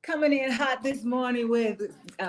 Coming in hot this morning with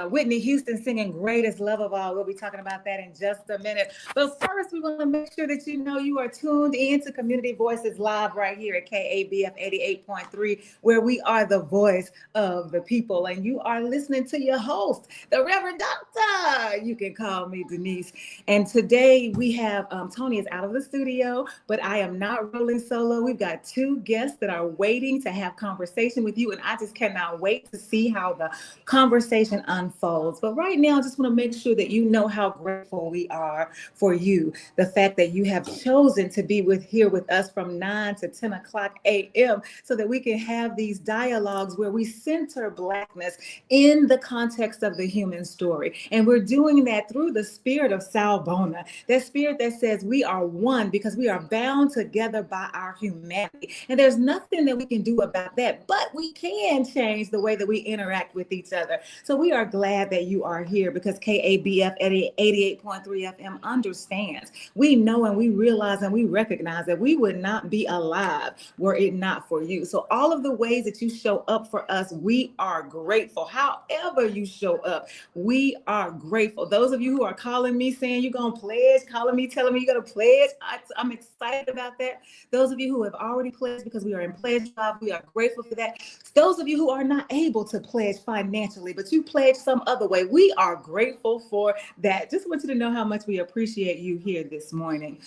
Whitney Houston singing Greatest Love of All. We'll be talking about that in just a minute. But first, we want to make sure that you know you are tuned in to Community Voices Live right here at KABF 88.3, where we are the voice of the people. And you are listening to your host, the Reverend Doctor. You can call me Denise. And today we have, Tony is out of the studio, but I am not rolling solo. We've got two guests that are waiting to have conversation with you. And I just cannot wait to see how the conversation unfolds. But right now, I just want to make sure that you know how grateful we are for you. The fact that you have chosen to be here with us from 9 to 10 o'clock a.m. so that we can have these dialogues where we center Blackness in the context of the human story. And we're doing that through the spirit of Sawubona, that spirit that says we are one because we are bound together by our humanity. And there's nothing that we can do about that, but we can change the way that we interact with each other. So we are glad that you are here because KABF 88.3 FM understands. We know and we realize and we recognize that we would not be alive were it not for you. So all of the ways that you show up for us, we are grateful. However you show up, we are grateful. Those of you who are calling me saying you're going to pledge, calling me, telling me you're going to pledge, I'm excited about that. Those of you who have already pledged because we are in pledge drive, we are grateful for that. Those of you who are not able to pledge financially, but you pledge some other way, we are grateful for that. Just want you to know how much we appreciate you here this morning.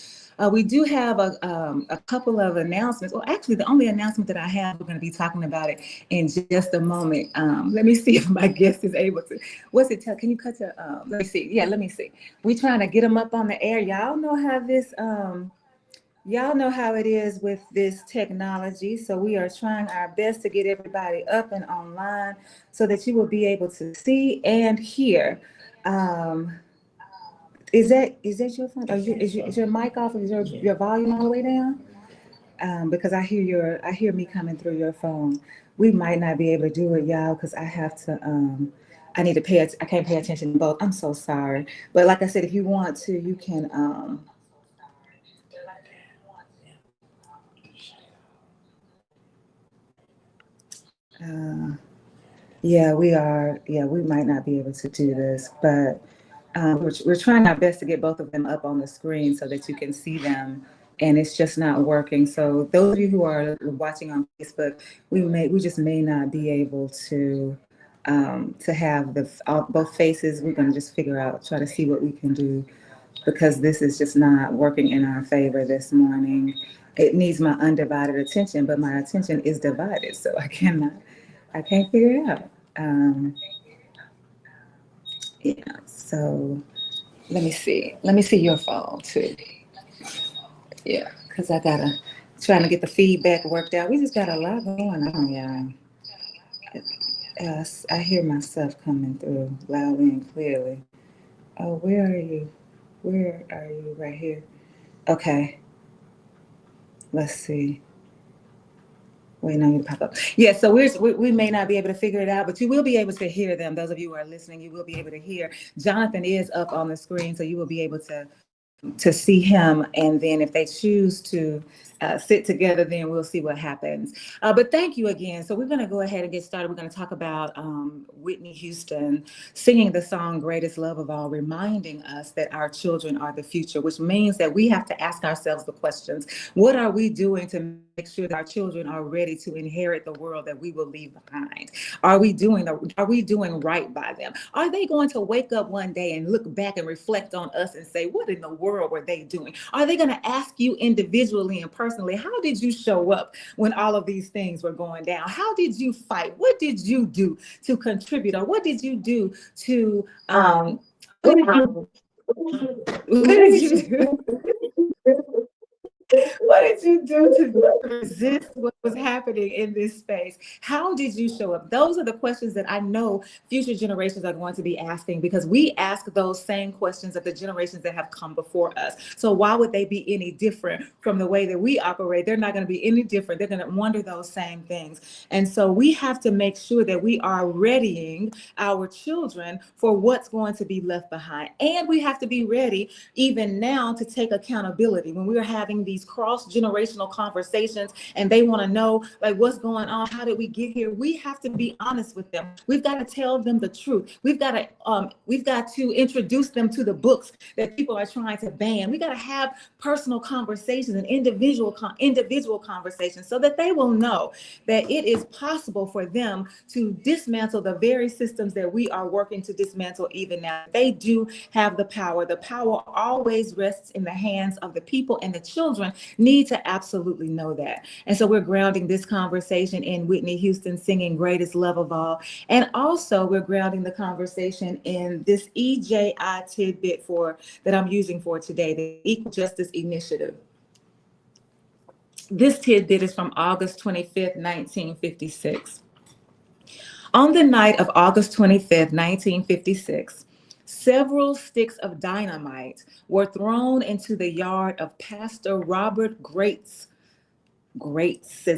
We do have a couple of announcements. Well, actually, the only announcement that I have, we're going to be talking about it in just a moment. Let me see if my guest is able to. What's it tell? Can you cut your? Let me see. Yeah, let me see. We're trying to get them up on the air. Y'all know how this. Y'all know how it is with this technology. So we are trying our best to get everybody up and online so that you will be able to see and hear. Is that your phone? Is your mic off? Is your volume all the way down? Because I hear me coming through your phone. We might not be able to do it, y'all, because I have to. I need to I can't pay attention to both. I'm so sorry. But like I said, if you want to, you can. Yeah, we are. Yeah, we might not be able to do this, but we're trying our best to get both of them up on the screen so that you can see them, and it's just not working. So those of you who are watching on Facebook, we just may not be able to have both faces. We're going to just try to see what we can do because this is just not working in our favor this morning. It needs my undivided attention, but my attention is divided, so I can't figure it out. Yeah, so let me see your phone too. Yeah, because I trying to get the feedback worked out. We just got a lot going on, y'all. I hear myself coming through loudly and clearly. Oh, where are you? Where are you? Right here. Okay. Let's see. Wait, no, you pop up. Yeah, so we may not be able to figure it out, but you will be able to hear them. Those of you who are listening, you will be able to hear. Jonathan is up on the screen, so you will be able to see him, and then if they choose to sit together, then we'll see what happens. But thank you again. So we're going to go ahead and get started. We're going to talk about Whitney Houston singing the song Greatest Love of All, reminding us that our children are the future, which means that we have to ask ourselves the questions. What are we doing to make sure that our children are ready to inherit the world that we will leave behind? Are we doing right by them? Are they going to wake up one day and look back and reflect on us and say, what in the world were they doing? Are they going to ask you individually and personally, how did you show up when all of these things were going down? How did you fight? What did you do to contribute? Or what did you do to what did you do? What did you do to resist what was happening in this space? How did you show up? Those are the questions that I know future generations are going to be asking, because we ask those same questions of the generations that have come before us. So why would they be any different from the way that we operate? They're not going to be any different. They're going to wonder those same things. And so we have to make sure that we are readying our children for what's going to be left behind. And we have to be ready even now to take accountability when we're having these these cross-generational conversations and they want to know like what's going on, how did we get here, we have to be honest with them. We've got to tell them the truth. We've got to introduce them to the books that people are trying to ban. We got to have personal conversations and individual conversations so that they will know that it is possible for them to dismantle the very systems that we are working to dismantle even now. They do have the power. The power always rests in the hands of the people, and the children need to absolutely know that. And so we're grounding this conversation in Whitney Houston singing Greatest Love of All. And also we're grounding the conversation in this EJI tidbit that I'm using for today, the Equal Justice Initiative. This tidbit is from August 25th, 1956. On the night of August 25th, 1956, several sticks of dynamite were thrown into the yard of Pastor Robert Great's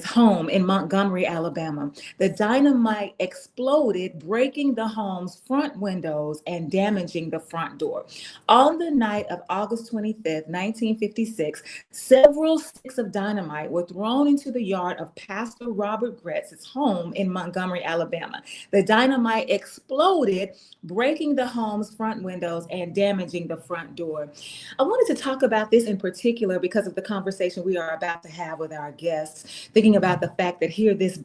home in Montgomery, Alabama. The dynamite exploded, breaking the home's front windows and damaging the front door. On the night of August 25th, 1956, several sticks of dynamite were thrown into the yard of Pastor Robert Gretz's home in Montgomery, Alabama. The dynamite exploded, breaking the home's front windows and damaging the front door. I wanted to talk about this in particular because of the conversation we are about to have with our guests, thinking about the fact that here this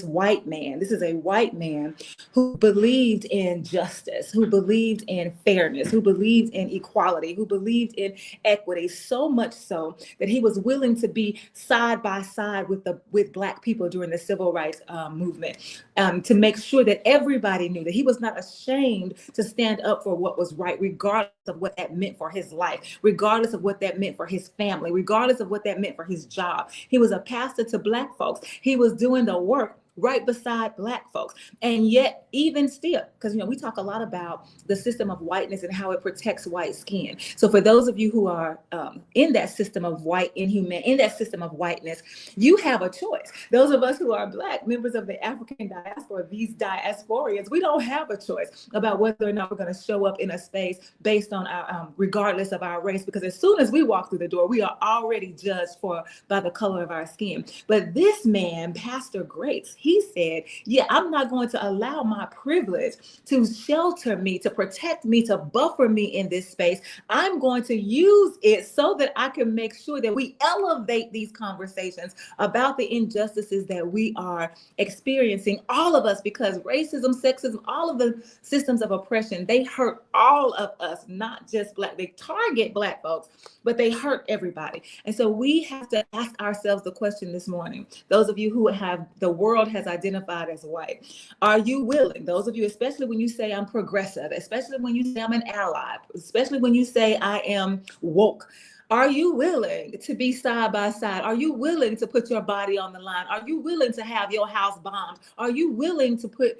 white man, this is a white man who believed in justice, who believed in fairness, who believed in equality, who believed in equity, so much so that he was willing to be side by side with Black people during the civil rights movement, to make sure that everybody knew that he was not ashamed to stand up for what was right, regardless of what that meant for his life, regardless of what that meant for his family, regardless of what that meant for his job. He was a pastor to Black folks. He was doing the work right beside Black folks. And yet, even still, because we talk a lot about the system of whiteness and how it protects white skin. So for those of you who are in that system of in that system of whiteness, you have a choice. Those of us who are Black, members of the African diaspora, these diasporians, we don't have a choice about whether or not we're going to show up in a space based on our, regardless of our race, because as soon as we walk through the door, we are already judged by the color of our skin. But this man, Pastor Grace, he said, yeah, I'm not going to allow my privilege to shelter me, to protect me, to buffer me in this space. I'm going to use it so that I can make sure that we elevate these conversations about the injustices that we are experiencing, all of us, because racism, sexism, all of the systems of oppression, they hurt all of us, not just Black. They target Black folks, but they hurt everybody. And so we have to ask ourselves the question this morning. Those of you who have the world has identified as white, are you willing, those of you, especially when you say I'm progressive, especially when you say I'm an ally, especially when you say I am woke, are you willing to be side by side? Are you willing to put your body on the line? Are you willing to have your house bombed? Are you willing to put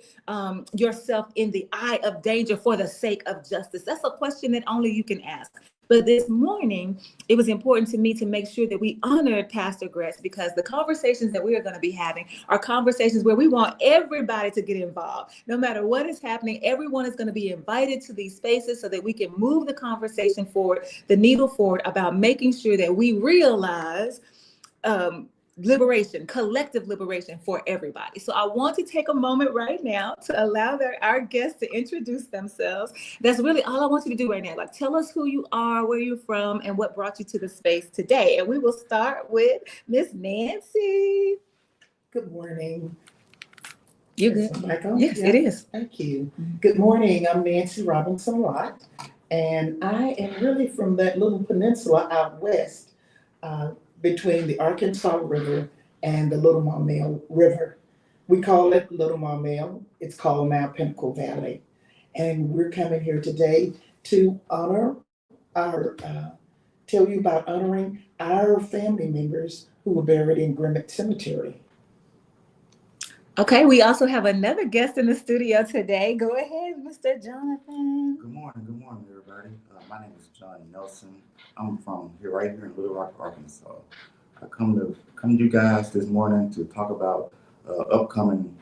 yourself in the eye of danger for the sake of justice? That's a question that only you can ask. But this morning, it was important to me to make sure that we honored Pastor Gretz, because the conversations that we are going to be having are conversations where we want everybody to get involved. No matter what is happening, everyone is going to be invited to these spaces so that we can move the conversation forward, the needle forward, about making sure that we realize liberation, collective liberation for everybody. So I want to take a moment right now to allow our guests to introduce themselves. That's really all I want you to do right now. Like, tell us who you are, where you're from, and what brought you to the space today. And we will start with Miss Nancy. Good morning. You good? Yes, it is. Thank you. Good morning. I'm Nancy Robinson Lott, and I am really from that little peninsula out west, between the Arkansas River and the Little Maumelle River. We call it Little Maumelle. It's called now Pinnacle Valley. And we're coming here today to honor tell you about honoring our family members who were buried in Grimmett Cemetery. Okay, we also have another guest in the studio today. Go ahead, Mr. Jonathan. Good morning, everybody. My name is John Nelson. I'm from right here in Little Rock, Arkansas. I come to you guys this morning to talk about upcoming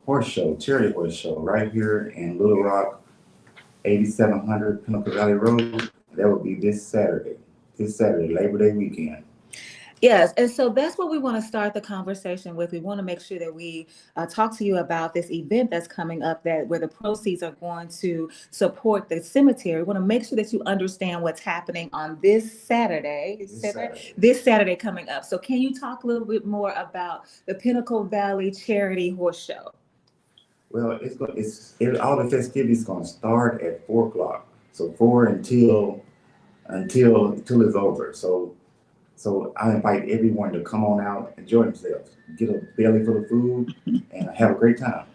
charity horse show right here in Little Rock, 8700 Pinnacle Valley Road. That will be this Saturday, Labor Day weekend. Yes, and so that's what we want to start the conversation with. We want to make sure that we talk to you about this event that's coming up, that where the proceeds are going to support the cemetery. We want to make sure that you understand what's happening on this Saturday. This Saturday coming up. So can you talk a little bit more about the Pinnacle Valley Charity Horse Show? Well, all the festivities going to start at 4 o'clock. So 4 until it's over. So I invite everyone to come on out, enjoy themselves, get a belly full of food, and have a great time.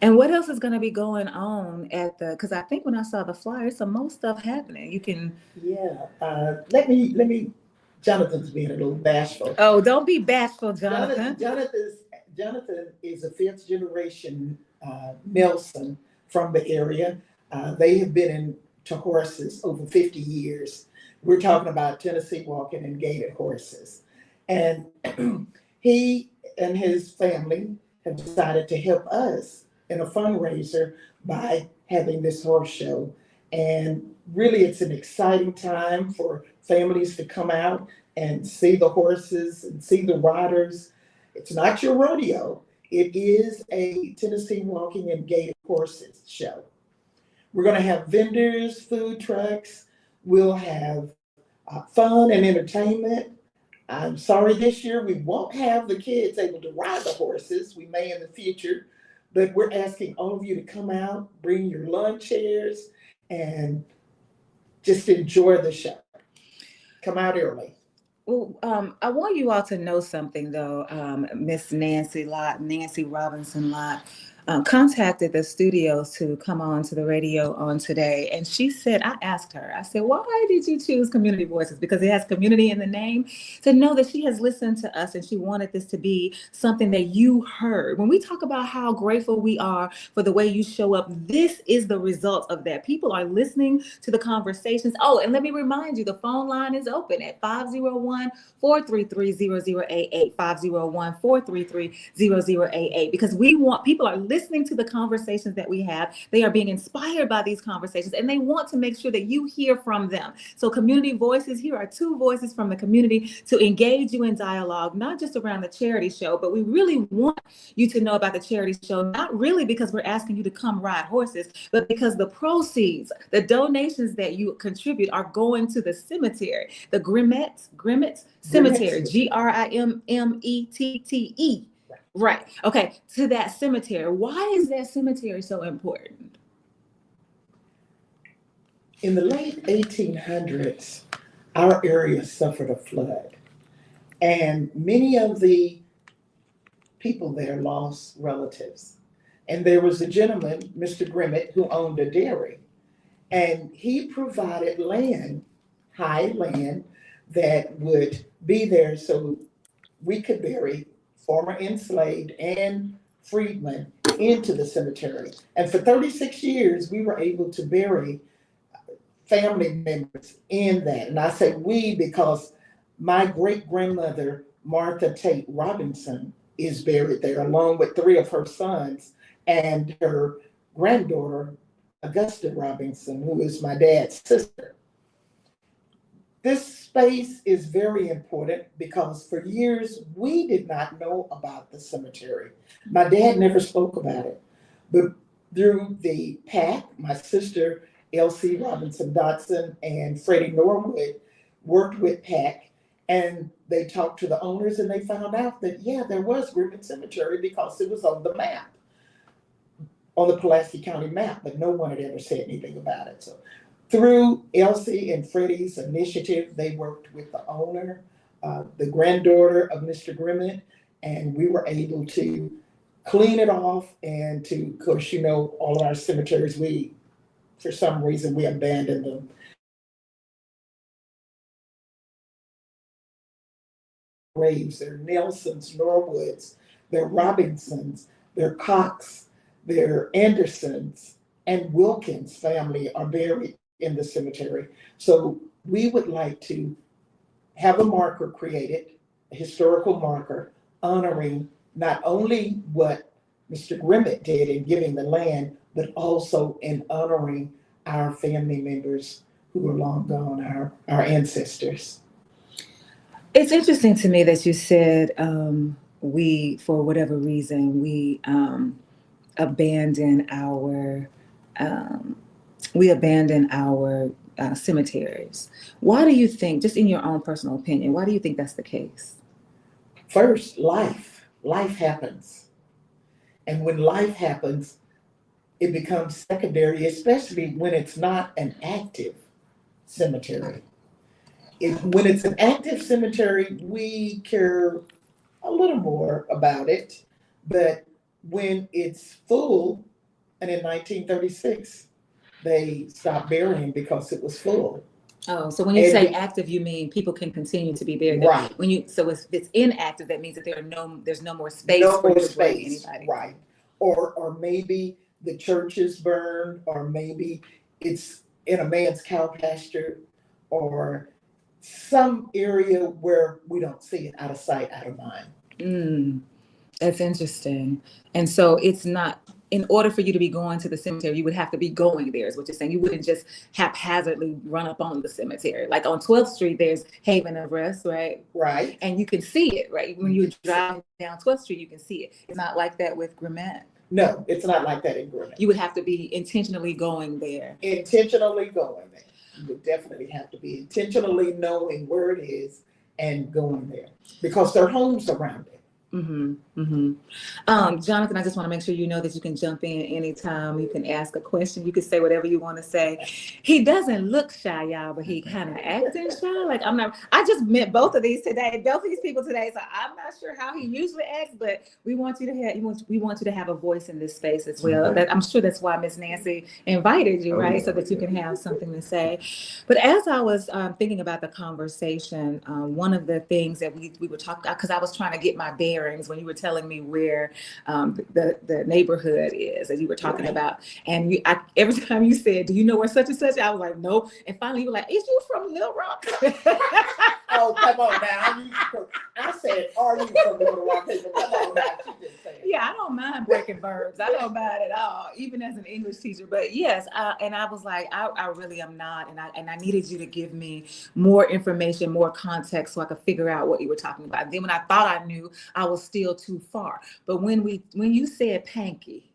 And what else is going to be going on because I think when I saw the flyer, some more stuff happening. You can. Yeah. Let me, Jonathan's being a little bashful. Oh, don't be bashful, Jonathan. Jonathan is a fifth generation Nelson from the area. They have been into horses over 50 years. We're talking about Tennessee walking and gaited horses. And he and his family have decided to help us in a fundraiser by having this horse show. And really, it's an exciting time for families to come out and see the horses and see the riders. It's not your rodeo. It is a Tennessee walking and gaited horses show. We're going to have vendors, food trucks. We'll have fun and entertainment. I'm sorry, this year we won't have the kids able to ride the horses. We may in the future, but we're asking all of you to come out, bring your lawn chairs, and just enjoy the show. Come out early. Well, I want you all to know something, though. Miss Nancy Robinson Lott, contacted the studios to come on to the radio on today. And she said, I asked her, I said, why did you choose Community Voices? Because it has community in the name. To know that she has listened to us and she wanted this to be something that you heard. When we talk about how grateful we are for the way you show up, this is the result of that. People are listening to the conversations. Oh, and let me remind you, the phone line is open at 501-433-0088, 501-433-0088, because people are listening to the conversations that we have. They are being inspired by these conversations, and they want to make sure that you hear from them. So Community Voices, here are two voices from the community to engage you in dialogue, not just around the charity show, but we really want you to know about the charity show, not really because we're asking you to come ride horses, but because the proceeds, the donations that you contribute are going to the cemetery, the Grimmett Cemetery, Grimmette. Right. Okay. To that cemetery. Why is that cemetery so important? In the late 1800s, our area suffered a flood, and many of the people there lost relatives. And there was a gentleman, Mr. Grimmett, who owned a dairy, and he provided land, high land, that would be there so we could bury former enslaved and freedmen into the cemetery. And for 36 years, we were able to bury family members in that. And I say we because my great-grandmother, Martha Tate Robinson, is buried there along with 3 of her sons and her granddaughter, Augusta Robinson, who is my dad's sister. This space is very important because for years we did not know about the cemetery. My dad never spoke about it, but through the PAC, my sister Elsie Robinson Dotson and Freddie Norwood worked with PAC, and they talked to the owners and they found out that, yeah, there was Grimmett Cemetery because it was on the map, on the Pulaski County map, but no one had ever said anything about it. So through Elsie and Freddie's initiative, they worked with the owner, the granddaughter of Mr. Grimmett, and we were able to clean it off. And of course, you know, all of our cemeteries, for some reason, we abandoned them. Graves, they're Nelsons, Norwoods, they're Robinsons, they're Cox, they're Andersons, and Wilkins family are buried in the cemetery. So we would like to have a marker created, a historical marker, honoring not only what Mr. Grimmett did in giving the land, but also in honoring our family members who are long gone, our ancestors. It's interesting to me that you said we, for whatever reason, abandon our um, we abandon our cemeteries. Why do you think, just in your own personal opinion, why do you think that's the case? First, life happens. And when life happens, it becomes secondary, especially when it's not an active cemetery. When it's an active cemetery, we care a little more about it. But when it's full, and in 1936, they stopped burying because it was full. Oh, so when you And say be- active, you mean people can continue to be buried. right, When you so if it's inactive, that means that there's no more space no for you more to bury space, anybody. right. Or maybe the church is burned, or maybe it's in a man's cow pasture, or some area where we don't see it, out of sight, out of mind. Mm, that's interesting. And so it's not, in order for you to be going to the cemetery, you would have to be going there, is what you're saying. You wouldn't just haphazardly run up on the cemetery. Like on 12th Street, there's Haven of Rest, right? Right. And you can see it, right? When You you can see drive down 12th Street, you can see it. It's not like that with Grimet. No, it's not like that in Gwinnett. You would have to be intentionally going there. Intentionally going there. You would definitely have to be intentionally knowing where it is and going there, because their homes around it. Mm-hmm, mm-hmm. Jonathan, I just want to make sure you know that you can jump in anytime. You can ask a question. You can say whatever you want to say. He doesn't look shy, y'all, but he kind of acting shy. Like I just met both of these people today. So I'm not sure how he usually acts, but we want you to have a voice in this space as well. That I'm sure that's why Miss Nancy invited you, right? So that you can have something to say. But as I was thinking about the conversation, one of the things that we were talking about, because I was trying to get my bearings when you were telling me where the neighborhood is, as you were talking about, and every time you said, "Do you know where such and such?" I was like, "No." And finally, you were like, "Is you from Little Rock?" Oh, come on now. I said, "Are you from Little Rock?" People, come on now. She just said. Yeah, I don't mind breaking verbs. I don't mind at all, even as an English teacher. But yes, and I was like, I really am not, and I needed you to give me more information, more context, so I could figure out what you were talking about. And then when I thought I knew, I was still too far. But when you said Panky,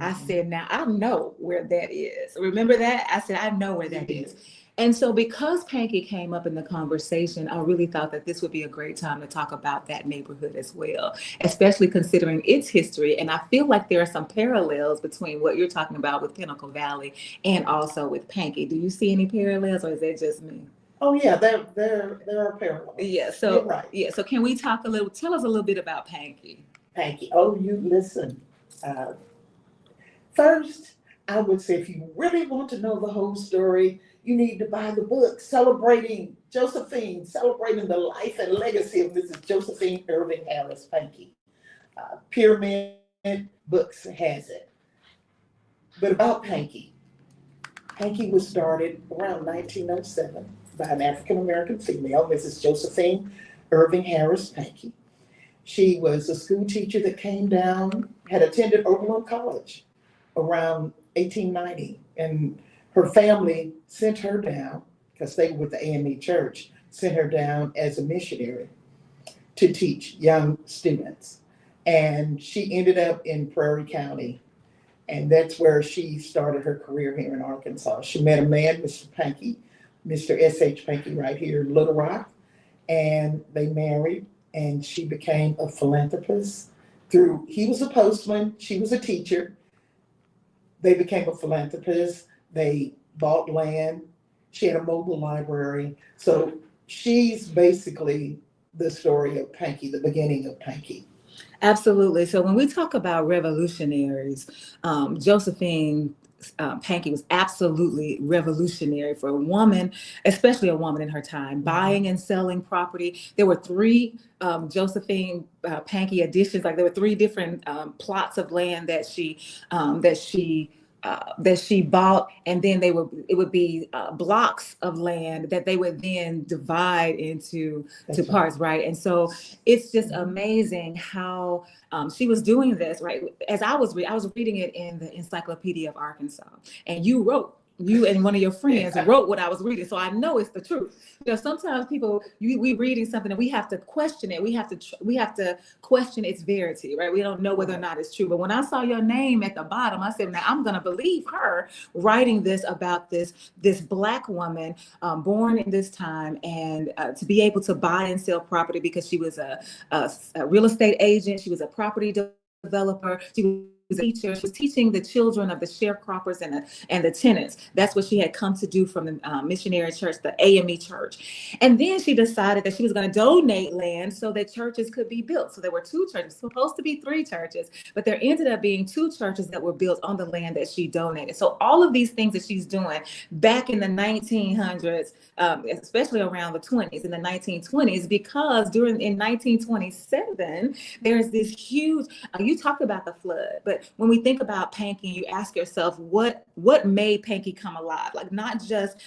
I said, now I know where that is. Remember that? I said, I know where that is. And so because Panky came up in the conversation, I really thought that this would be a great time to talk about that neighborhood as well, especially considering its history. And I feel like there are some parallels between what you're talking about with Pinnacle Valley and also with Panky. Do you see any parallels, or is that just me? Oh yeah, there are parallels. Yeah, so you're right. Yeah, so can we tell us a little bit about Panky? Panky. Oh, you listen. First, I would say if you really want to know the whole story, you need to buy the book celebrating Josephine, celebrating the life and legacy of Mrs. Josephine Irving Harris Panky. Pyramid Books has it. But about Panky, Panky was started around 1907 by an African-American female, Mrs. Josephine Irving Harris Panky. She was a school teacher that came down, had attended Oberlin College around 1890, and her family sent her down, because they were with the AME Church, sent her down as a missionary to teach young students. And she ended up in Prairie County, and that's where she started her career here in Arkansas. She met a man, Mr. Panky, Mr. S.H. Panky, right here in Little Rock, and they married, and she became a philanthropist. He was a postman, she was a teacher. They became a philanthropist. They bought land. She had a mobile library. So she's basically the story of Panky, the beginning of Panky. Absolutely. So when we talk about revolutionaries, Josephine Panky was absolutely revolutionary for a woman, especially a woman in her time, buying and selling property. There were three Josephine Panky editions. Like there were three different plots of land that she bought, and then it would be blocks of land that they would then divide into parts, right? And so it's just amazing how she was doing this, right? As I was reading it in the Encyclopedia of Arkansas, and you wrote you and one of your friends wrote what I was reading, so I know it's the truth. Sometimes people, we reading something and we have to question it. We have to question its verity, right? We don't know whether or not it's true. But when I saw your name at the bottom, I said, now I'm going to believe her writing this about this Black woman born in this time, and to be able to buy and sell property because she was a real estate agent. She was a property developer. She was a teacher. She was teaching the children of the sharecroppers and the tenants. That's what she had come to do from the missionary church, the AME church. And then she decided that she was going to donate land so that churches could be built. So there were 2 churches, supposed to be 3 churches, but there ended up being 2 churches that were built on the land that she donated. So all of these things that she's doing back in the 1900s, especially around the 20s, in the 1920s, because in 1927, there's this huge, you talked about the flood, but when we think about Panky, you ask yourself, what made Panky come alive? Like not just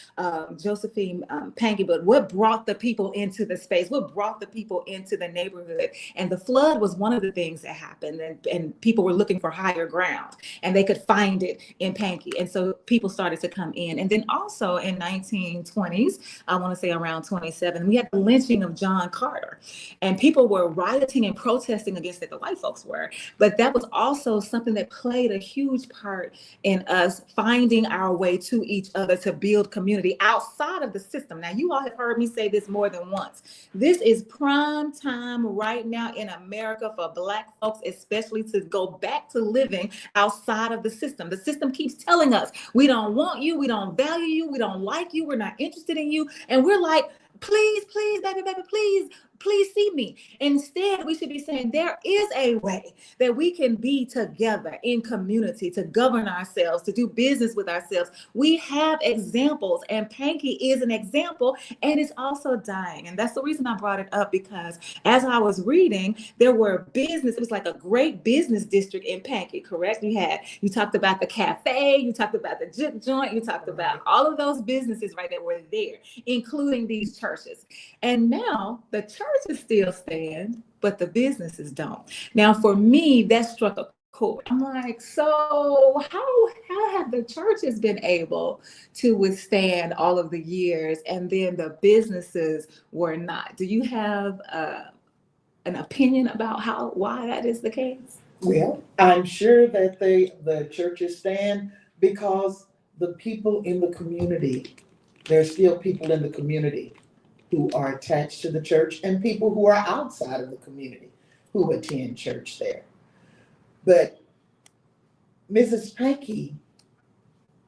Josephine Panky, but what brought the people into the space? What brought the people into the neighborhood? And the flood was one of the things that happened, and people were looking for higher ground, and they could find it in Panky. And so people started to come in. And then also in 1920s, I want to say around 27, we had the lynching of John Carter, and people were rioting and protesting against it, the white folks were. But that was also something that played a huge part in us finding our way to each other to build community outside of the system. Now, you all have heard me say this more than once. This is prime time right now in America for Black folks, especially to go back to living outside of the system. The system keeps telling us, we don't want you, we don't value you, we don't like you, we're not interested in you. And we're like, please, baby, please see me. Instead, we should be saying there is a way that we can be together in community, to govern ourselves, to do business with ourselves. We have examples, and Panky is an example, and it's also dying. And that's the reason I brought it up, because as I was reading, there were it was like a great business district in Panky, correct? You talked about the cafe, you talked about the juke joint, you talked about all of those businesses right that were there, including these churches. And now the churches still stand, but the businesses don't. Now, for me, that struck a chord. I'm like, so how have the churches been able to withstand all of the years, and then the businesses were not? Do you have an opinion about why that is the case? Well, I'm sure that the churches stand because the people in the community, there's still people in the community who are attached to the church, and people who are outside of the community who attend church there. But Mrs. Panky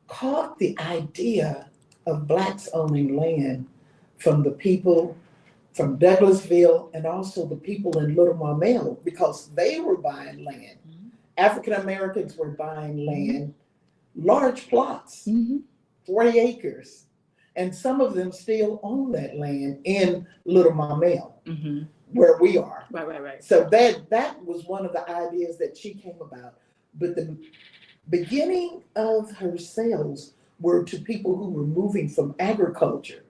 caught the idea of Blacks owning land from the people from Douglasville, and also the people in Little Marmel, because they were buying land. Mm-hmm. African Americans were buying land, large plots, 40 acres. And some of them still own that land in Little Marmel, where we are. Right. So that was one of the ideas that she came about. But the beginning of her sales were to people who were moving from agriculture,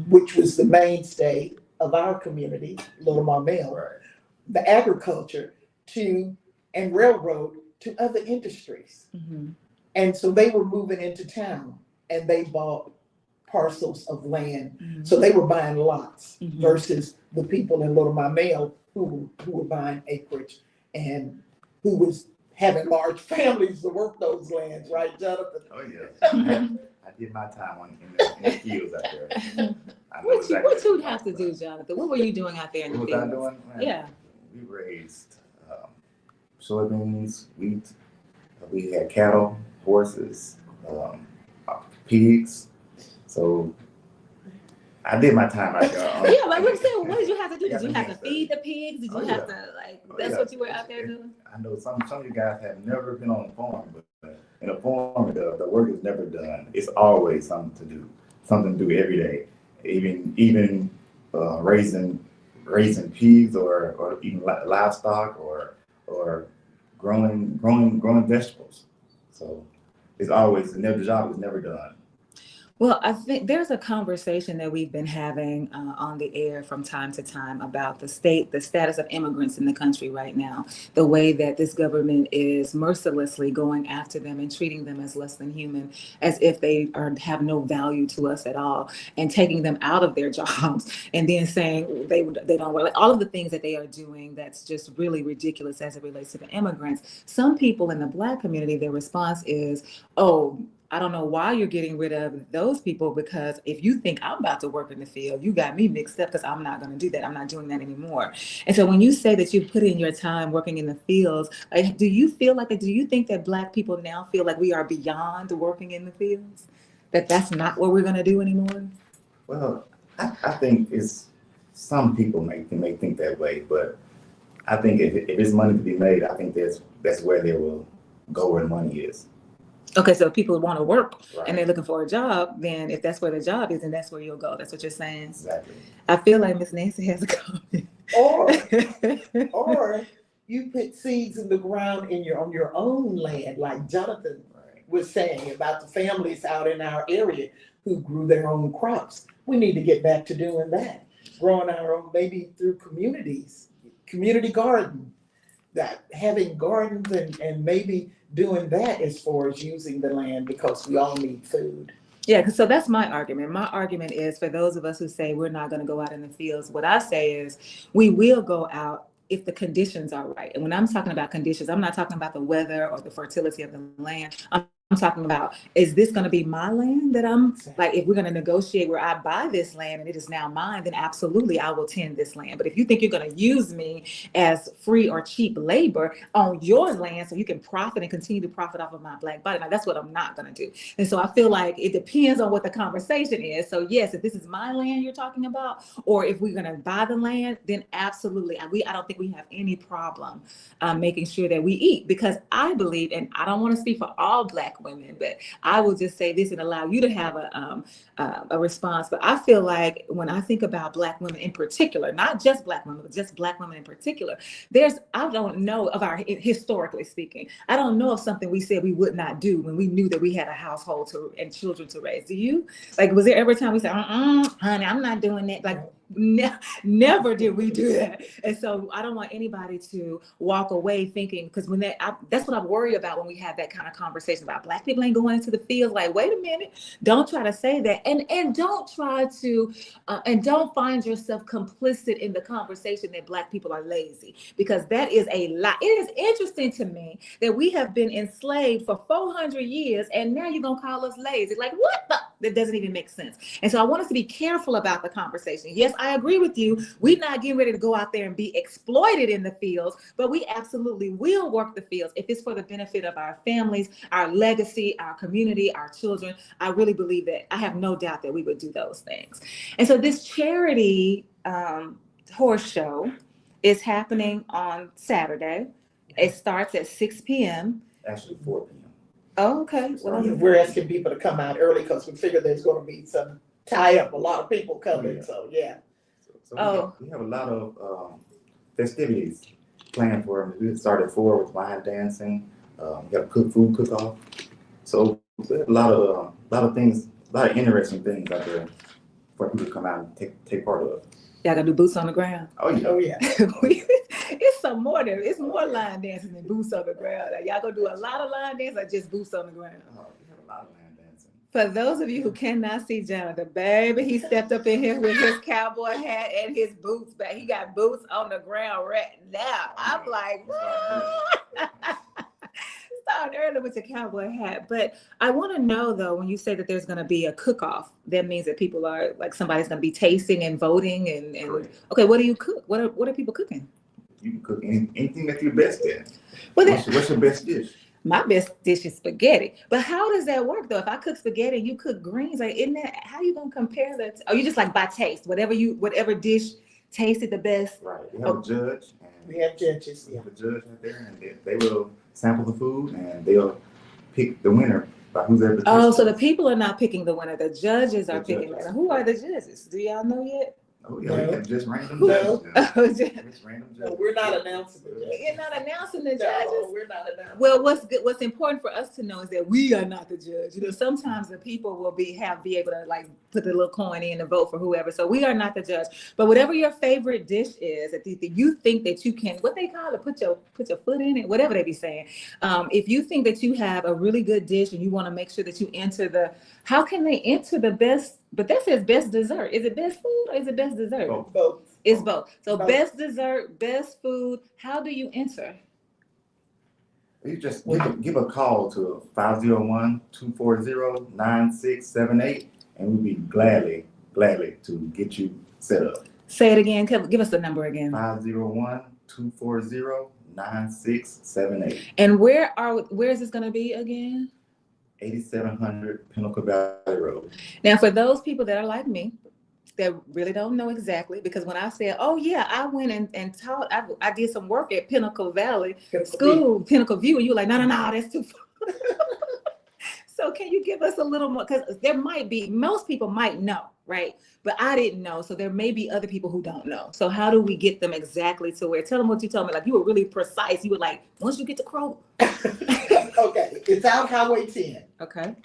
which was the mainstay of our community, Little Marmel, the agriculture and railroad to other industries. And so they were moving into town, and they bought parcels of land. So they were buying lots versus the people in Little Marmel who were buying acreage and who was having large families to work those lands, right, Jonathan? Oh, yes. I did my time in the fields out there. What you have to do, Jonathan? What were you doing out there in the fields? What was I doing? Man, yeah. We raised soybeans, wheat. We had cattle, horses, pigs. So I did my time out there. Yeah, like what did you have to do? Did you have to feed the pigs? Did you have to what you were out there doing? I know some of you guys have never been on a farm, but in a farm, the work is never done. It's always something to do every day. Even raising pigs or even livestock or growing vegetables. So it's always the job is never done. Well, I think there's a conversation that we've been having on the air from time to time about the status of immigrants in the country right now, the way that this government is mercilessly going after them and treating them as less than human, as if they have no value to us at all, and taking them out of their jobs, and then saying they don't work. Like all of the things that they are doing, that's just really ridiculous as it relates to the immigrants. Some people in the Black community, their response is, "Oh, I don't know why you're getting rid of those people, because if you think I'm about to work in the field, you got me mixed up, because I'm not going to do that. I'm not doing that anymore." And so when you say that you put in your time working in the fields, do you feel like that? Do you think that Black people now feel like we are beyond working in the fields? That that's not what we're going to do anymore? Well, I think it's some people may think that way, but I think if it's money to be made, I think that's where they will go where money is. Okay, so if people want to work Right. and they're looking for a job, then if that's where the job is, then that's where you'll go. That's what you're saying. Exactly. I feel like Miss Nancy has a comment. Or you put seeds in the ground on your own land, like Jonathan was saying about the families out in our area who grew their own crops. We need to get back to doing that, growing our own, maybe through community garden, that having gardens and maybe doing that as far as using the land, because we all need food. Yeah, so that's my argument. My argument is, for those of us who say we're not going to go out in the fields, what I say is we will go out if the conditions are right. And when I'm talking about conditions, I'm not talking about the weather or the fertility of the land. I'm talking about, is this going to be my land that I'm like, if we're going to negotiate where I buy this land and it is now mine, then absolutely I will tend this land. But if you think you're going to use me as free or cheap labor on your land so you can profit and continue to profit off of my Black body, now that's what I'm not going to do. And so I feel like it depends on what the conversation is. So yes, if this is my land you're talking about, or if we're going to buy the land, then absolutely. I don't think we have any problem making sure that we eat, because I believe, and I don't want to speak for all Black women, but I will just say this and allow you to have a response. But I feel like when I think about Black women in particular, not just Black women, but just Black women in particular, I don't know of historically speaking, I don't know of something we said we would not do when we knew that we had a household and children to raise. Do you? Like, was there ever a time we said, honey, I'm not doing that? Like, never did we do that. And so I don't want anybody to walk away thinking, because that's what I worry about when we have that kind of conversation about Black people ain't going into the fields. Like, wait a minute, don't try to say that, and don't try to and don't find yourself complicit in the conversation that Black people are lazy, because that is a lie. It is interesting to me that we have been enslaved for 400 years and now you're gonna call us lazy. Like, what the? That doesn't even make sense. And so I want us to be careful about the conversation. Yes, I agree with you. We're not getting ready to go out there and be exploited in the fields, but we absolutely will work the fields if it's for the benefit of our families, our legacy, our community, our children. I really believe that. I have no doubt that we would do those things. And so this charity horse show is happening on Saturday. It starts at 6 p.m. Actually, 4 p.m. Oh, okay. Well, we're asking people to come out early because we figure there's going to be some tie up, a lot of people coming. So yeah. So we have a lot of festivities planned for them. We started 4 with line dancing. We have a food cook-off. So we have a lot of things, a lot of interesting things out there for people to come out and take part of. Y'all gotta do boots on the ground. Oh yeah. It's more line dancing than boots on the ground. Y'all gonna do a lot of line dancing or just boots on the ground? Oh, we have a lot of line dancing. For those of you who cannot see Jonathan, baby, he stepped up in here with his cowboy hat and his boots, but he got boots on the ground right now. I'm like, starting early with your cowboy hat. But I want to know, though, when you say that there's going to be a cook-off, that means that people are, like, somebody's going to be tasting and voting and okay, what do you cook? What are people cooking? You can cook anything that you're best at. Well, what's your best dish? My best dish is spaghetti. But how does that work, though? If I cook spaghetti and you cook greens, like, isn't that, how are you going to compare that? Or you just like by taste, whatever dish tasted the best? Right. We have a judge. We have judges. We have a judge out there, and they will sample the food, and they'll pick the winner by who's ever. Oh, so the people are not picking the winner. The judges are picking the winner. Who are the judges? Do y'all know yet? Oh, yeah, No. yeah, just random No. judges. Oh, just- Just random No, judges. we're not announcing the judges. You're not announcing the No, judges? we're not announcing. Well, what's important for us to know is that we are not the judge. You know, sometimes the people will be able to like put the little coin in and vote for whoever. So we are not the judge. But whatever your favorite dish is, that you think that you can, what they call it, put your foot in it, whatever they be saying. If you think that you have a really good dish and you want to make sure that you enter how can they enter the best? But that says best dessert. Is it best food or is it best dessert? Both. It's both. So Both. best dessert, best food. How do you enter? You just give a call to 501-240-9678, and we'll be gladly to get you set up. Say it again. Give us the number again. 501-240-9678. And where is this going to be again? 8700 Pinnacle Valley Road. Now, for those people that are like me, that really don't know exactly, because when I said, oh yeah, I went and taught, I did some work at Pinnacle Valley School, Pinnacle View, and you were like, no, that's too far. So can you give us a little more, because most people might know, right? But I didn't know, so there may be other people who don't know. So how do we get them exactly to where? Tell them what you told me, like you were really precise. You were like, once you get to Crow. Okay, it's out Highway 10. Okay.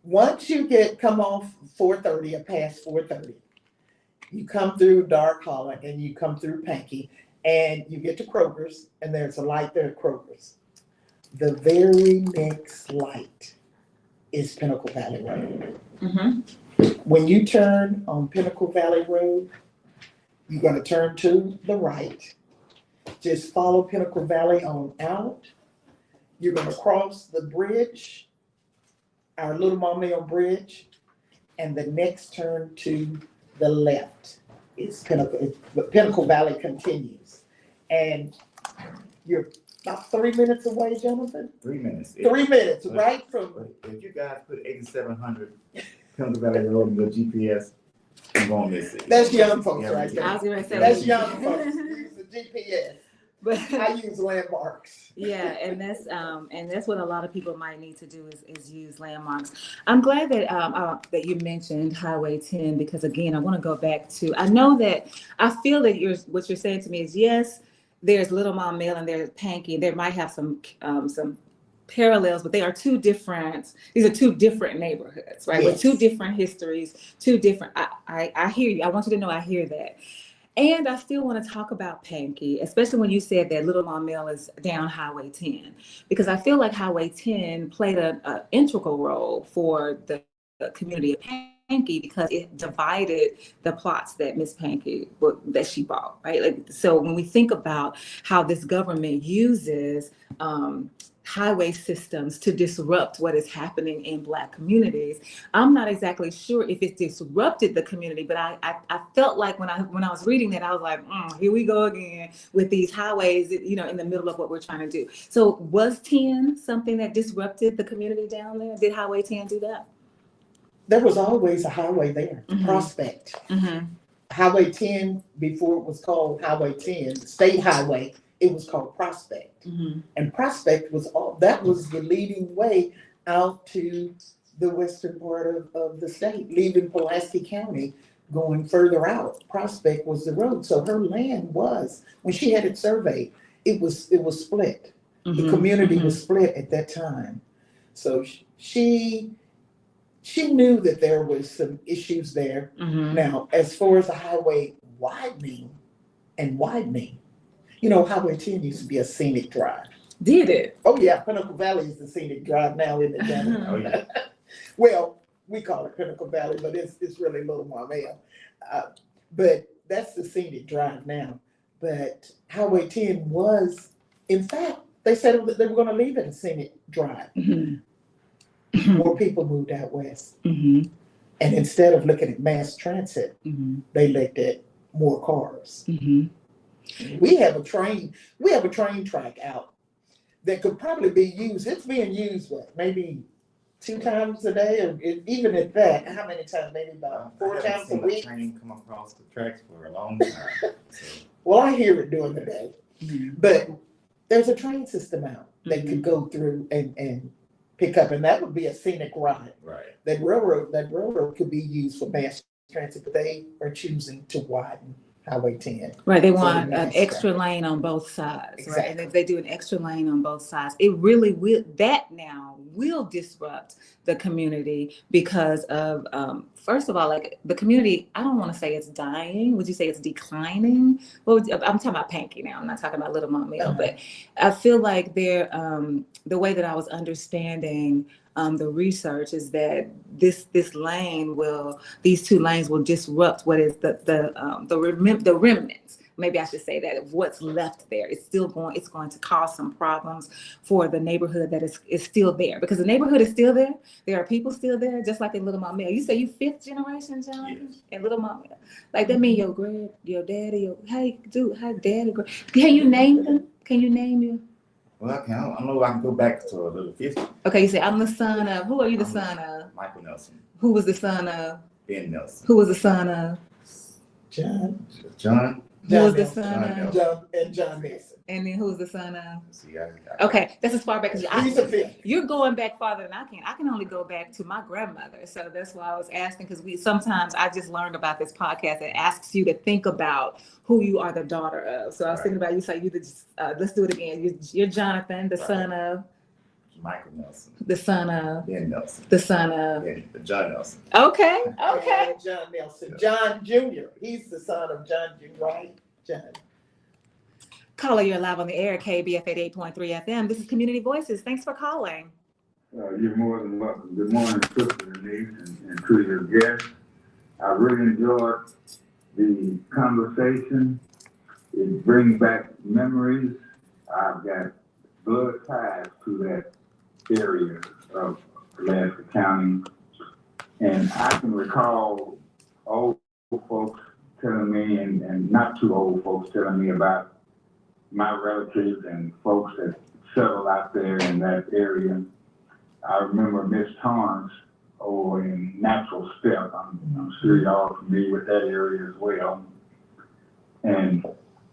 Once you come off 430 or past 430, you come through Dark Hollow and you come through Pankey and you get to Kroger's, and there's a light there at Kroger's. The very next light is Pinnacle Valley Road. Mm-hmm. When you turn on Pinnacle Valley Road, you're going to turn to the right. Just follow Pinnacle Valley on out. You're going to cross the bridge, our Little Maumelle Bridge, and the next turn to the left is Pinnacle. Pinnacle Valley continues. And you're about 3 minutes away, Jonathan? 3 minutes. 3 minutes, right from. If you guys put 8700 Pinnacle Valley Road in your GPS, you're going to miss it. That's young folks right I there. was going to say. That's young folks. Use the GPS. But I use landmarks. yeah, and that's what a lot of people might need to do is use landmarks. I'm glad that that you mentioned Highway 10, because again, I want to go back to, I know that I feel that what you're saying to me is, yes, there's Little Maumelle and there's Pankey. There might have some parallels, but these are two different neighborhoods, right? Yes. With two different histories, I hear you. I want you to know I hear that. And I still want to talk about Pankey, especially when you said that Little Maumelle is down Highway 10, because I feel like Highway 10 played an integral role for the community of Pankey, because it divided the plots that Miss Pankey, that she bought, right? Like, so when we think about how this government uses highway systems to disrupt what is happening in Black communities, I'm not exactly sure if it disrupted the community, but I felt like when I was reading that, I was like, here we go again with these highways, in the middle of what we're trying to do. So was 10 something that disrupted the community down there? Did Highway 10 do that? There was always a highway there, Mhm. Prospect. Mm-hmm. Highway 10, before it was called Highway 10, State Highway, it was called Prospect. Mm-hmm. And Prospect was the leading way out to the western part of the state, leaving Pulaski County, going further out. Prospect was the road. So her land was, when she had it surveyed, it was split. Mm-hmm. The community was split at that time. So she knew that there was some issues there. Mm-hmm. Now, as far as the highway widening, Highway 10 used to be a scenic drive. Did it? Oh yeah, Pinnacle Valley is the scenic drive now, isn't it, Janet? Oh, yeah. Well, we call it Pinnacle Valley, but it's really Little Maumelle. But that's the scenic drive now. But Highway 10 was, in fact, they said they were going to leave it a scenic drive. Mm-hmm. More people moved out west. Mm-hmm. And instead of looking at mass transit, Mm-hmm. they looked at more cars. Mm-hmm. We have a train track out that could probably be used. It's being used, maybe 2 times a day, or even at that, how many times? Maybe about 4 times a week. I haven't seen a train come across the tracks for a long time. So. Well, I hear it during the day. Mm-hmm. But there's a train system out that Mhm. could go through and pick up, and that would be a scenic ride. Right. That railroad could be used for mass transit, but they are choosing to widen Highway 10. Right, they So want the an mass extra traffic. lane on both sides, right? And Exactly. if they do an extra lane on both sides, it really will, that now will disrupt the community because of, first of all, like the community, I don't want to say it's dying. Would you say it's declining? I'm talking about Panky now. I'm not talking about Little Mont Mill, but I feel like they're, the way that I was understanding the research is that this lane will, these two lanes will disrupt what is the remnants. Maybe I should say that of what's left there. It's going to cause some problems for the neighborhood that is still there, because the neighborhood is still there. There are people still there, just like in Little Mont Mill. You say you fifth generation, Jonathan, Yes. in Little Mont Mill. Like that mean your daddy, how daddy, can you name them? Can you name you? Well, I don't know if I can go back to a little 50. Okay, you say I'm the son of. Who are you the I'm son of? Michael Nelson, Who was the son of? Ben Nelson, Who was the son of? John John. Who was the Nelson. son of? John Mason. And then who's the son of? See, Okay, that's as far back as He's a fifth. you're going back farther than I can. I can only go back to my grandmother. So that's why I was asking, because sometimes I just learned about this podcast that asks you to think about who you are the daughter of. So I was thinking about you, so let's do it again. You're Jonathan, the son of? Michael Nelson, The son of? Ben Nelson, The son of? John Nelson. Okay. And John Nelson. John Jr. He's the son of John Jr., right? John. Caller, you're live on the air, KABF 88.3 FM. This is Community Voices. Thanks for calling. You're more than welcome. Good morning, Sister Denise, and to your guests. I really enjoyed the conversation. It brings back memories. I've got blood ties to that area of Alaska County. And I can recall old folks telling me, and not too old folks telling me about my relatives and folks that settled out there in that area. I remember Miss Torrance over in Natural Step. I'm sure y'all are familiar with that area as well. And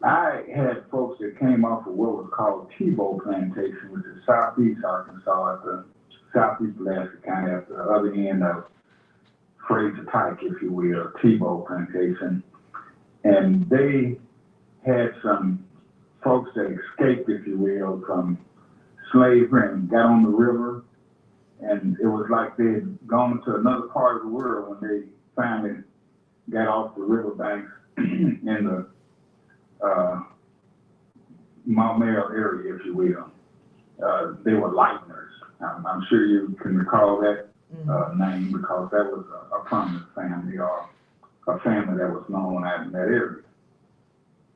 I had folks that came off of what was called Tebow Plantation, which is southeast Arkansas, at the southeast Alaska County, at the other end of Fraser Pike, if you will, Tebow Plantation. And they had some folks that escaped, if you will, from slavery and got on the river. And it was like they had gone to another part of the world when they finally got off the riverbanks in the Maumelle area, if you will. They were Lightners. I'm sure you can recall that name, because that was a prominent family, or a family that was known out in that area.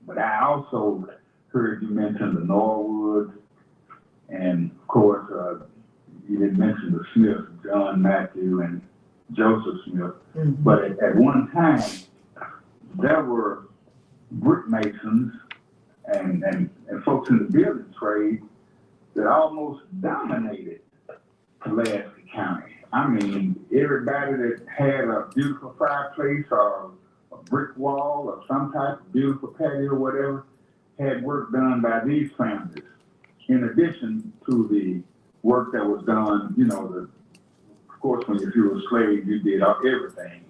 But I also heard you mention the Norwoods, and of course, you didn't mention the Smiths, John, Matthew, and Joseph Smith. But at one time, there were brick masons and folks in the building trade that almost dominated Alaska County. I mean, everybody that had a beautiful fireplace or a brick wall or some type of beautiful patio or whatever had work done by these families. In addition to the work that was done, you know, of course, when you were a slave, you did everything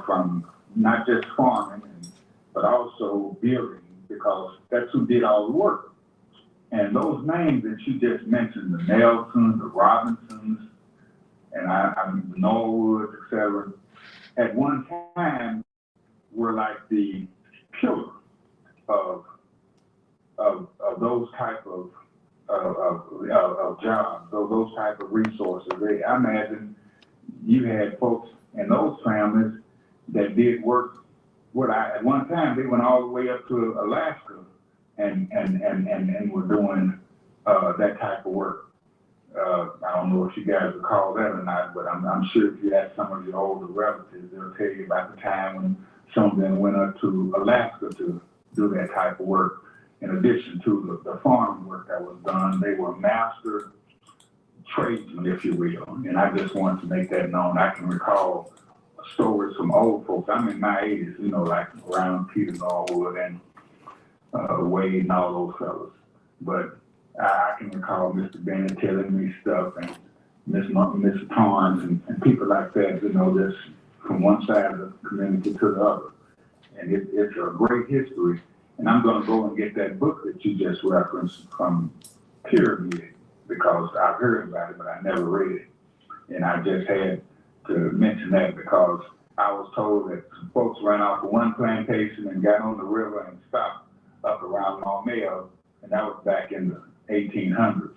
from not just farming, but also building, because that's who did all the work. And those names that you just mentioned, the Nelsons, the Robinsons, and the Norwoods, etc., at one time were like the pillar of those type of jobs, those type of resources. I imagine you had folks in those families that did work. At one time they went all the way up to Alaska and were doing that type of work. I don't know if you guys recall that or not, but I'm sure if you ask some of your older relatives, they'll tell you about the time when some of them went up to Alaska to do that type of work. In addition to the farm work that was done, they were master tradesmen, if you will. And I just wanted to make that known. I can recall stories from old folks. I'm in my 80s, you know, like around Peter Norwood and Wade and all those fellas. But I can recall Mr. Bennett telling me stuff, and Miss Torrance and people like that, you know, just from one side of the community to the other. And it's a great history. And I'm going to go and get that book that you just referenced from Pyramid, because I've heard about it, but I never read it. And I just had to mention that because I was told that some folks ran off of one plantation and got on the river and stopped up around Maumelle, and that was back in the 1800s,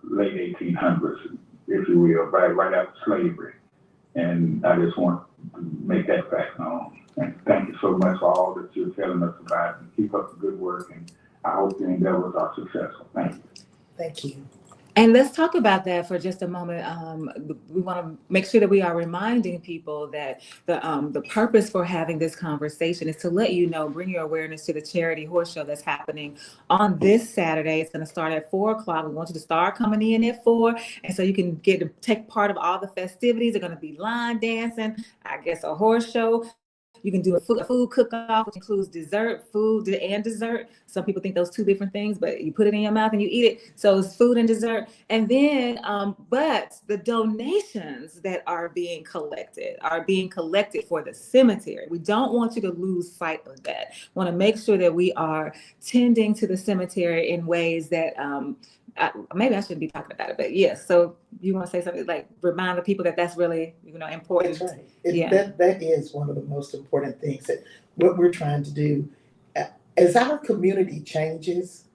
late 1800s, if you will, right after slavery. And I just want to make that fact known. And thank you so much for all that you're telling us about, and keep up the good work. And I hope your endeavors are successful. Thank you. Thank you. And let's talk about that for just a moment. We want to make sure that we are reminding people that the purpose for having this conversation is to let you know, bring your awareness to the charity horse show that's happening on this Saturday. It's going to start at 4:00. We want you to start coming in at 4, and so you can get to take part of all the festivities. They're going to be line dancing, I guess a horse show. You can do a food cook-off, which includes dessert, food, and dessert. Some people think those two different things, but you put it in your mouth and you eat it. So it's food and dessert. And then, but the donations that are being collected for the cemetery. We don't want you to lose sight of that. Want to make sure that we are tending to the cemetery in ways that, maybe I shouldn't be talking about it, but yes. So you want to say something like remind the people that that's really, important. That's right. That is one of the most important things, that what we're trying to do as our community changes,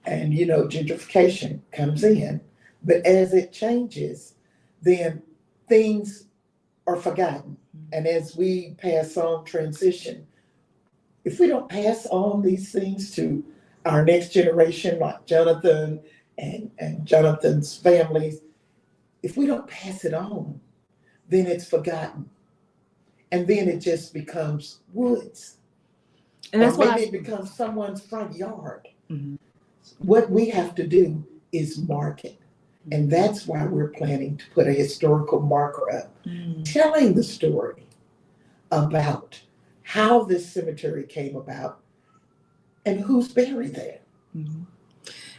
and gentrification comes in, but as it changes, then things are forgotten. And as we pass on transition, if we don't pass on these things to our next generation, like Jonathan and Jonathan's families, if we don't pass it on, then it's forgotten. And then it just becomes woods. And that's why it becomes someone's front yard. Mm-hmm. What we have to do is mark it. And that's why we're planning to put a historical marker up, telling the story about how this cemetery came about and who's buried there. Mm-hmm.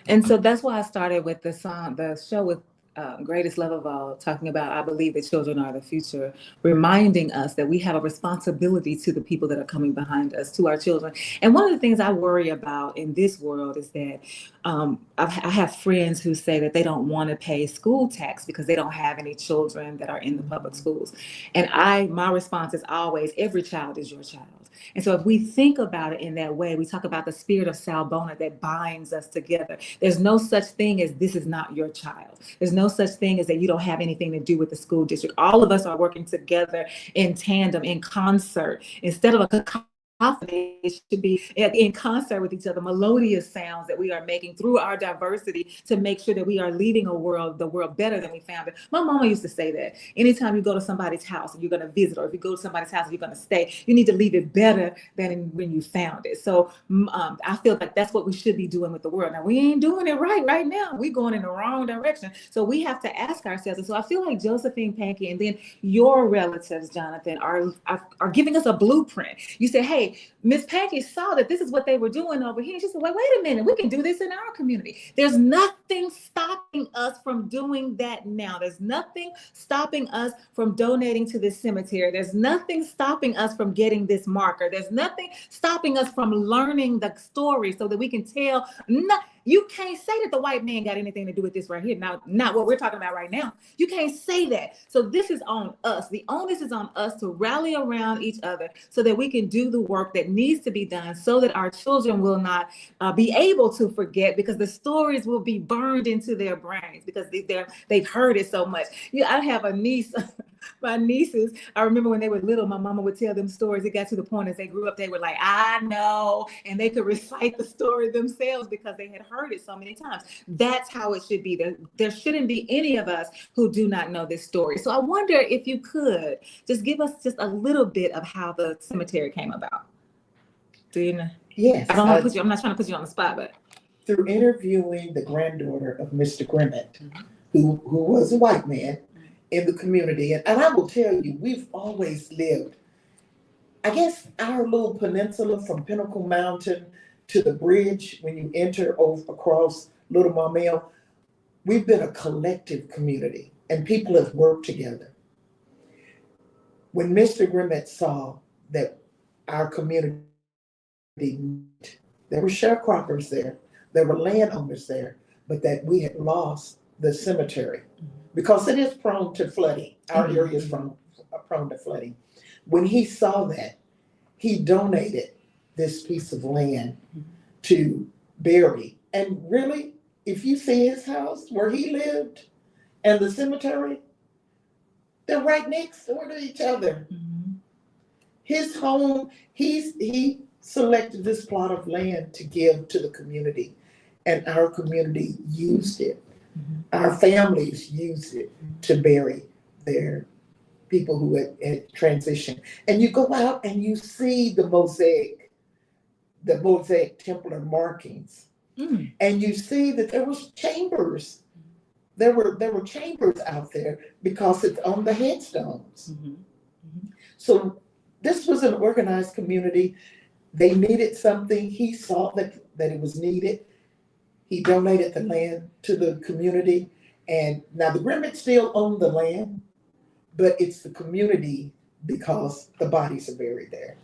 And so that's why I started with the show with Greatest Love of All, talking about I believe that children are the future, reminding us that we have a responsibility to the people that are coming behind us, to our children. And one of the things I worry about in this world is that I have friends who say that they don't want to pay school tax because they don't have any children that are in the public schools. And my response is always, every child is your child. And so if we think about it in that way, we talk about the spirit of Sawubona that binds us together. There's no such thing as this is not your child. There's no such thing as that you don't have anything to do with the school district. All of us are working together in tandem, in concert. Instead of a cacophony, it should be in concert with each other, melodious sounds that we are making through our diversity to make sure that we are leaving the world better than we found it. My mama used to say that anytime you go to somebody's house and you're going to visit, or if you go to somebody's house and you're going to stay, you need to leave it better than when you found it. So I feel like that's what we should be doing with the world. Now, we ain't doing it right now. We're going in the wrong direction. So we have to ask ourselves. And so I feel like Josephine Pankey and then your relatives, Jonathan, are giving us a blueprint. You say, hey, Miss Pankey saw that this is what they were doing over here. She said, wait a minute, we can do this in our community. There's nothing stopping us from doing that now. There's nothing stopping us from donating to this cemetery. There's nothing stopping us from getting this marker. There's nothing stopping us from learning the story so that we can tell. You can't say that the white man got anything to do with this right here. Now, not what we're talking about right now. You can't say that. So this is on us. The onus is on us to rally around each other so that we can do the work that needs to be done so that our children will not be able to forget, because the stories will be burned into their brains because they've heard it so much. I have a niece. My nieces, I remember when they were little, my mama would tell them stories. It got to the point as they grew up, they were like, I know. And they could recite the story themselves because they had heard it so many times. That's how it should be. There shouldn't be any of us who do not know this story. So I wonder if you could just give us just a little bit of how the cemetery came about. Do you know? Yes. I'm not trying to put you on the spot, but. Through interviewing the granddaughter of Mr. Grimmett, who was a white man, in the community. And I will tell you, we've always lived, I guess our little peninsula from Pinnacle Mountain to the bridge, when you enter across Little Maumelle, we've been a collective community and people have worked together. When Mr. Grimmett saw that our community, there were sharecroppers there were landowners there, but that we had lost the cemetery because it is prone to flooding. Our area is prone to flooding. When he saw that, he donated this piece of land to bury. And really, if you see his house where he lived and the cemetery, they're right next door to each other. His home, he selected this plot of land to give to the community, and our community used it. Our families used it to bury their people who had transitioned. And you go out and you see the mosaic Templar markings, and you see that there was chambers. There were chambers out there because it's on the headstones. So this was an organized community. They needed something. He saw that it was needed. He donated the land to the community. And now the Grimmett still own the land, but it's the community because the bodies are buried there.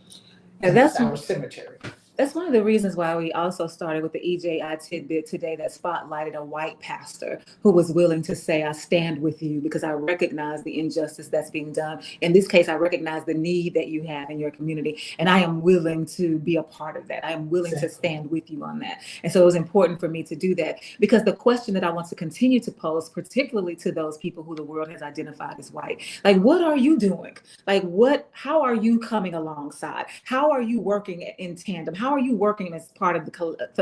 And that's our cemetery. That's one of the reasons why we also started with the EJI tidbit today that spotlighted a white pastor who was willing to say, I stand with you because I recognize the injustice that's being done. In this case, I recognize the need that you have in your community, and I am willing to be a part of that. I am willing to stand with you on that. And so it was important for me to do that because the question that I want to continue to pose, particularly to those people who the world has identified as white, like, what are you doing? Like, how are you coming alongside? How are you working in tandem? How are you working as part of the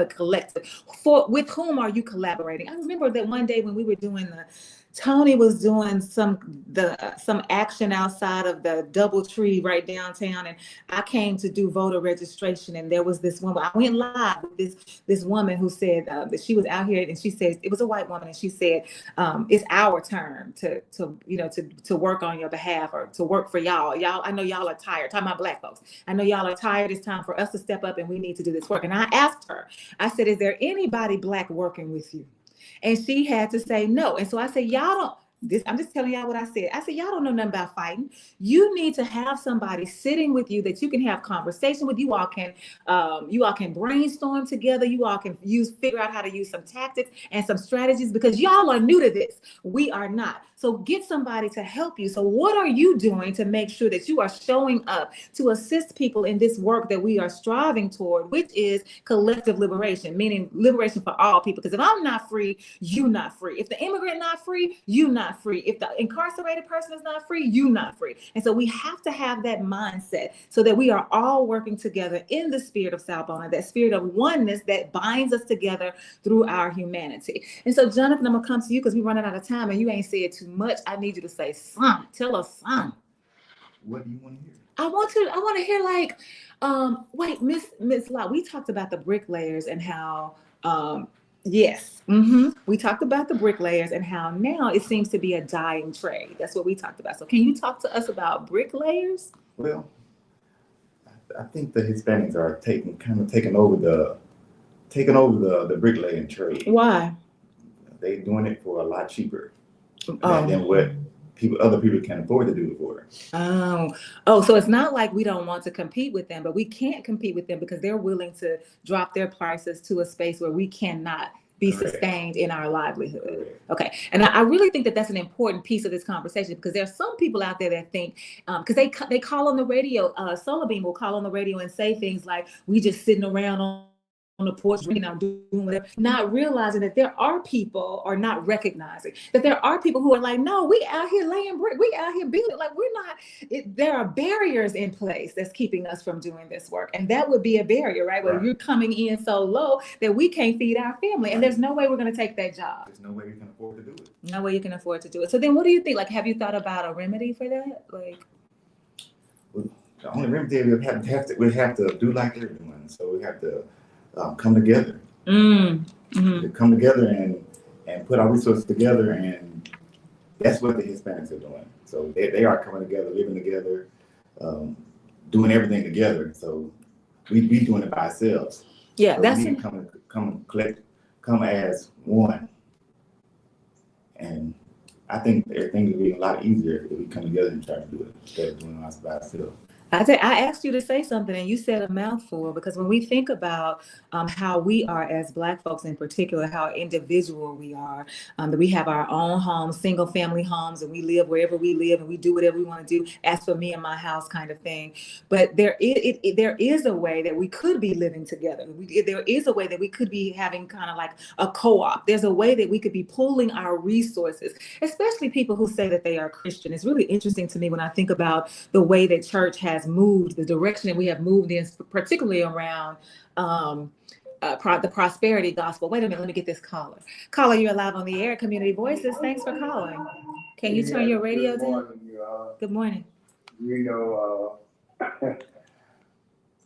collective? With whom are you collaborating? I remember that one day when we were doing Tony was doing some action outside of the DoubleTree right downtown, and I came to do voter registration, and there was this woman. I went live with this woman who said that she was out here, and she said it was a white woman, and she said it's our turn to work on your behalf or to work for y'all. I know y'all are tired. Talking about Black folks, I know y'all are tired. It's time for us to step up, and we need to do this work. And I asked her, I said, is there anybody Black working with you? And she had to say no. And so I said, I'm just telling y'all what I said. I said, y'all don't know nothing about fighting. You need to have somebody sitting with you that you can have conversation with. You all can brainstorm together. You all can figure out how to use some tactics and some strategies because y'all are new to this. We are not. So get somebody to help you. So what are you doing to make sure that you are showing up to assist people in this work that we are striving toward, which is collective liberation, meaning liberation for all people? Because if I'm not free, you're not free. If the immigrant not free, you not free. If the incarcerated person is not free, you not free. And so we have to have that mindset so that we are all working together in the spirit of Sawubona, that spirit of oneness that binds us together through our humanity. And so, Jonathan, I'm gonna come to you because we're running out of time and you ain't said too much. I need you to say something. Tell us something. What do you want to hear? I want to hear like, wait, Miss Lott, we talked about the bricklayers and how, yes, we talked about the bricklayers and how now it seems to be a dying trade. That's what we talked about. So can you talk to us about bricklayers? Well, I think the Hispanics are taking over the bricklaying trade. Why? They're doing it for a lot cheaper than what other people can afford to do it for. So it's not like we don't want to compete with them, but we can't compete with them because they're willing to drop their prices to a space where we cannot be sustained in our livelihood. Okay. And I really think that that's an important piece of this conversation because there are some people out there that think, because they call on the radio, Solar Beam will call on the radio and say things like, we just sitting around on the porch, doing whatever, not realizing that there are people, or not recognizing that there are people who are like, no, we out here laying brick, we out here building, like we're not, there are barriers in place that's keeping us from doing this work. And that would be a barrier, right? Where you're coming in so low that we can't feed our family. And there's no way we're going to take that job. There's no way you can afford to do it. No way you can afford to do it. So then what do you think? Like, have you thought about a remedy for that? Like, well, the only remedy we have to do like they're doing. So we have to come together, to come together and put our resources together, and that's what the Hispanics are doing. So they are coming together, living together, doing everything together. So we doing it by ourselves. Yeah, so that's we need to come as one, and I think everything would be a lot easier if we come together and try to do it instead of doing it by ourselves. I asked you to say something and you said a mouthful, because when we think about how we are as Black folks in particular, how individual we are, that we have our own homes, single family homes, and we live wherever we live and we do whatever we want to do, as for me and my house kind of thing. But there is a way that we could be living together. There is a way that we could be having kind of like a co-op. There's a way that we could be pooling our resources, especially people who say that they are Christian. It's really interesting to me when I think about the way that church has moved, the direction that we have moved in, particularly around the prosperity gospel. Wait a minute, let me get this caller. Caller, you're live on the air at Community Voices. Thanks for calling. Can you turn your radio down? Good morning. You know, a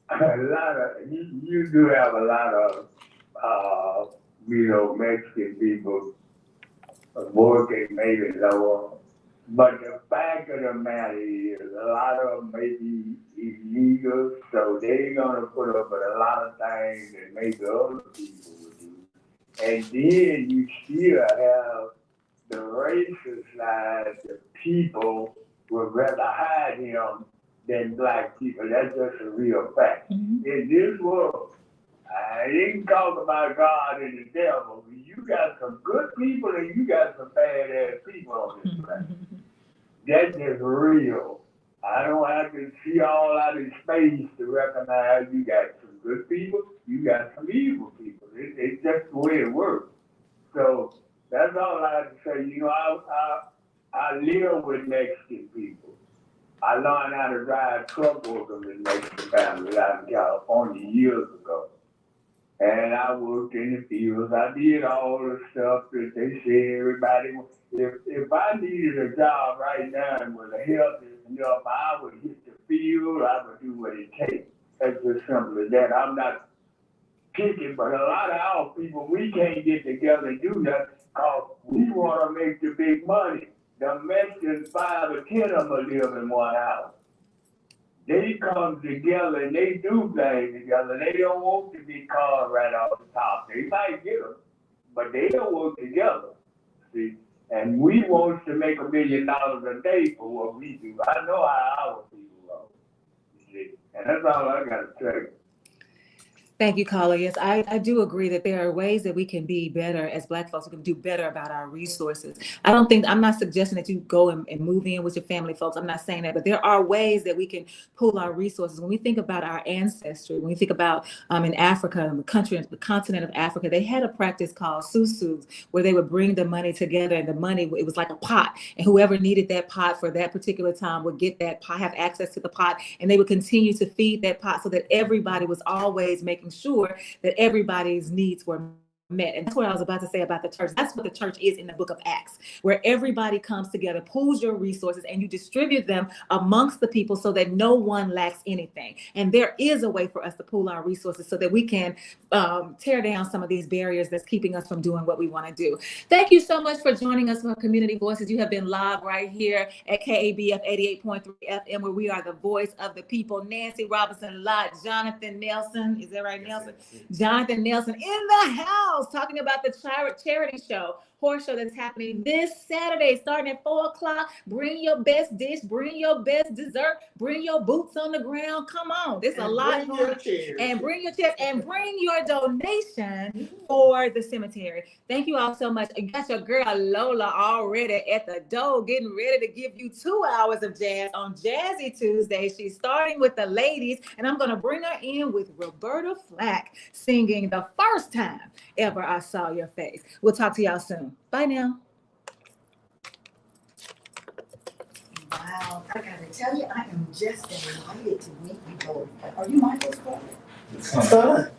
lot of, you do have a lot of, you know, Mexican people working maybe lower. But the fact of the matter is, a lot of them may be illegal, so they're gonna put up with a lot of things that maybe other people would do. And then you still have the racist side, the people would rather hide him than Black people. That's just a real fact. Mm-hmm. In this world, I didn't talk about God and the devil. You got some good people and you got some bad-ass people on this planet. That's just real. I don't have to see all out in space to recognize you got some good people, you got some evil people. It's just the way it works. So that's all I have to say. You know, I live with Mexican people. I learned how to drive truck with them in Mexican families out in California years ago. And I worked in the fields. I did all the stuff that they say everybody. If I needed a job right now and was healthy enough, I would hit the field. I would do what it takes. That's as simple as that. I'm not picking, but a lot of our people, we can't get together and do nothing because we want to make the big money. The Mexicans, 5 or 10 of them live in one house. They come together and they do things together. They don't want to be called right off the top. They might get them, but they don't work together. See, and we want to make $1 million a day for what we do. I know how our people are. See, and that's all I got to tell you. Thank you, caller. Yes, I do agree that there are ways that we can be better as Black folks. We can do better about our resources. I'm not suggesting that you go and move in with your family folks. I'm not saying that, but there are ways that we can pool our resources. When we think about our ancestry, when we think about in Africa, the continent of Africa, they had a practice called susus, where they would bring the money together, and the money, it was like a pot, and whoever needed that pot for that particular time would get that pot, have access to the pot, and they would continue to feed that pot so that everybody was always making sure that everybody's needs were met. And that's what I was about to say about the church. That's what the church is in the book of Acts, where everybody comes together, pools your resources, and you distribute them amongst the people so that no one lacks anything. And there is a way for us to pool our resources so that we can tear down some of these barriers that's keeping us from doing what we want to do. Thank you so much for joining us for Community Voices. You have been live right here at KABF 88.3 FM, where we are the voice of the people. Nancy Robinson, Lott, Jonathan Nelson, is that right, Nelson? Jonathan Nelson in the house, talking about the charity show, horse show that's happening this Saturday, starting at 4:00. Bring your best dish, bring your best dessert, bring your boots on the ground. Come on, there's a lot going on. And bring your chairs and bring your donation for the cemetery. Thank you all so much. You got your girl Lola already at the door, getting ready to give you 2 hours of jazz on Jazzy Tuesday. She's starting with the ladies, and I'm going to bring her in with Roberta Flack singing The First Time Ever I Saw Your Face. We'll talk to y'all soon. Bye now. Wow, I gotta tell you, I am just delighted to meet you both. Are you Michael's brother? Son.